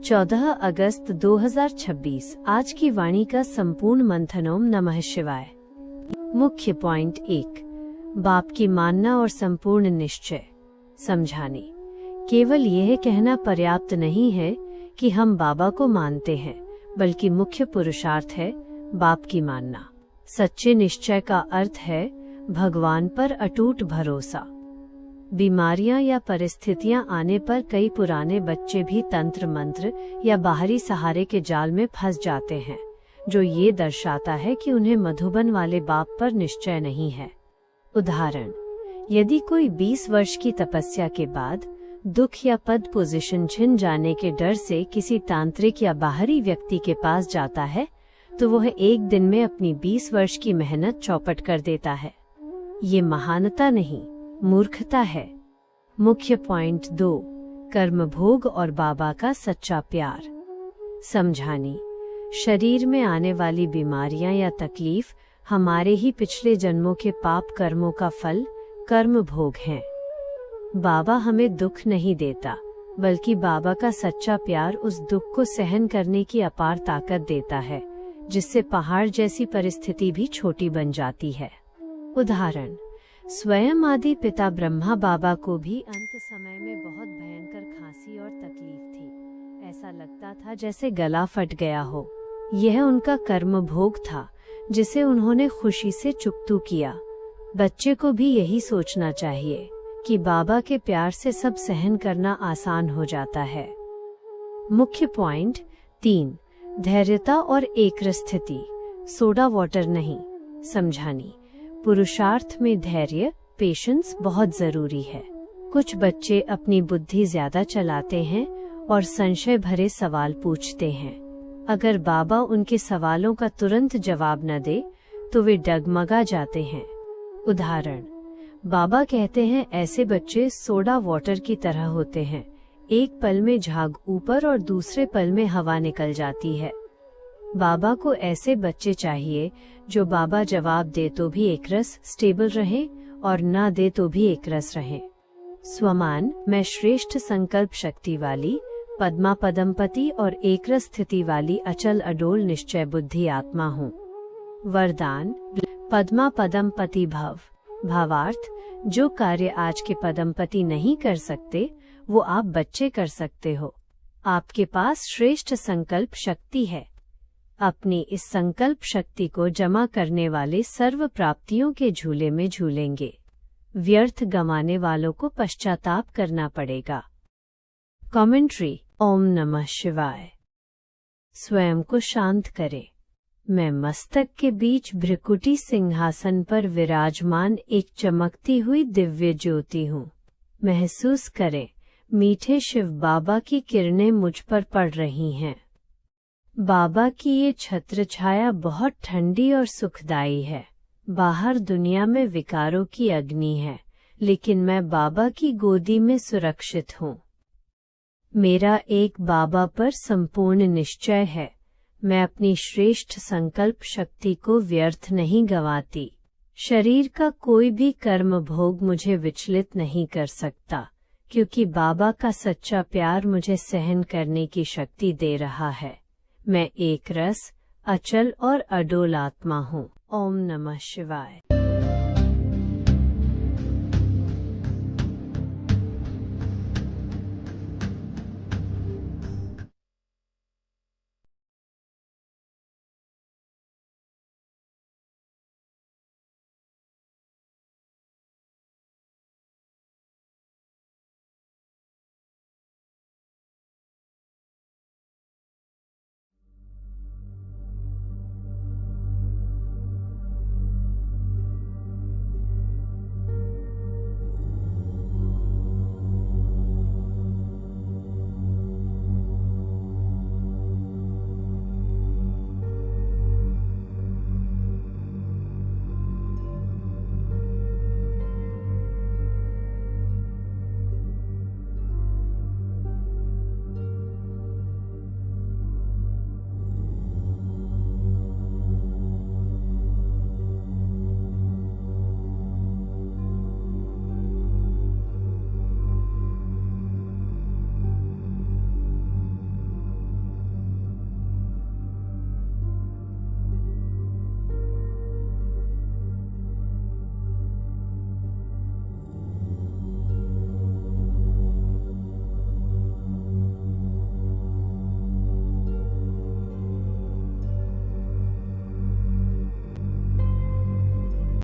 14 अगस्त 2026। आज की वाणी का संपूर्ण मंथन। ओम नमः शिवाय। मुख्य पॉइंट 1। बाप की मानना और संपूर्ण निश्चय। समझाने। केवल यह कहना पर्याप्त नहीं है कि हम बाबा को मानते हैं, बल्कि मुख्य पुरुषार्थ है बाप की मानना। सच्चे निश्चय का अर्थ है भगवान पर अटूट भरोसा। बीमारियां या परिस्थितियां आने पर कई पुराने बच्चे भी तंत्र मंत्र या बाहरी सहारे के जाल में फंस जाते हैं, जो ये दर्शाता है कि उन्हें मधुबन वाले बाप पर निश्चय नहीं है। उदाहरण, यदि कोई 20 वर्ष की तपस्या के बाद दुख या पद पोजीशन छिन जाने के डर से किसी तांत्रिक या बाहरी व्यक्ति के पास जाता है, तो वह एक दिन में अपनी 20 वर्ष की मेहनत चौपट कर देता है। ये महानता नहीं, मूर्खता है। मुख्य पॉइंट 2। कर्म भोग और बाबा का सच्चा प्यार। समझानी। शरीर में आने वाली बीमारियां या तकलीफ हमारे ही पिछले जन्मों के पाप कर्मों का फल कर्म भोग हैं। बाबा हमें दुख नहीं देता, बल्कि बाबा का सच्चा प्यार उस दुख को सहन करने की अपार ताकत देता है, जिससे पहाड़ जैसी परिस्थिति भी छोटी बन जाती है। उदाहरण, स्वयं आदि पिता ब्रह्मा बाबा को भी अंत समय में बहुत भयंकर खांसी और तकलीफ थी। ऐसा लगता था जैसे गला फट गया हो। यह उनका कर्म भोग था, जिसे उन्होंने खुशी से चुकतू किया। बच्चे को भी यही सोचना चाहिए कि बाबा के प्यार से सब सहन करना आसान हो जाता है। मुख्य पॉइंट 3। धैर्यता और एक स्थिति। सोडा वाटर नहीं। समझानी। पुरुषार्थ में धैर्य, पेशेंस बहुत जरूरी है। कुछ बच्चे अपनी बुद्धि ज्यादा चलाते हैं और संशय भरे सवाल पूछते हैं। अगर बाबा उनके सवालों का तुरंत जवाब न दे, तो वे डगमगा जाते हैं। उदाहरण, बाबा कहते हैं ऐसे बच्चे सोडा वाटर की तरह होते हैं। एक पल में झाग ऊपर और दूसरे पल में हवा निकल जाती है। बाबा को ऐसे बच्चे चाहिए जो बाबा जवाब दे तो भी एक रस स्टेबल रहे और ना दे तो भी एक रस रहे। स्वमान। मैं श्रेष्ठ संकल्प शक्ति वाली, पद्मा पदमपति और एकरस स्थिति वाली अचल अडोल निश्चय बुद्धि आत्मा हूँ। वरदान। पद्मा पदमपति भव। भावार्थ, जो कार्य आज के पदमपति नहीं कर सकते, वो आप बच्चे कर सकते हो। आपके पास श्रेष्ठ संकल्प शक्ति है। अपनी इस संकल्प शक्ति को जमा करने वाले सर्व प्राप्तियों के झूले में झूलेंगे। व्यर्थ गंवाने वालों को पश्चाताप करना पड़ेगा। कमेंट्री। ओम नमः शिवाय। स्वयं को शांत करें। मैं मस्तक के बीच भ्रिकुटी सिंहासन पर विराजमान एक चमकती हुई दिव्य ज्योति हूँ। महसूस करें, मीठे शिव बाबा की किरणें मुझ पर पड़ रही हैं। बाबा की ये छत्र छाया बहुत ठंडी और सुखदायी है। बाहर दुनिया में विकारों की अग्नि है, लेकिन मैं बाबा की गोदी में सुरक्षित हूँ। मेरा एक बाबा पर संपूर्ण निश्चय है। मैं अपनी श्रेष्ठ संकल्प शक्ति को व्यर्थ नहीं गंवाती। शरीर का कोई भी कर्म भोग मुझे विचलित नहीं कर सकता, क्योंकि बाबा का सच्चा प्यार मुझे सहन करने की शक्ति दे रहा है। मैं एक रस, अचल और अडोल आत्मा हूँ। ओम नमः शिवाय।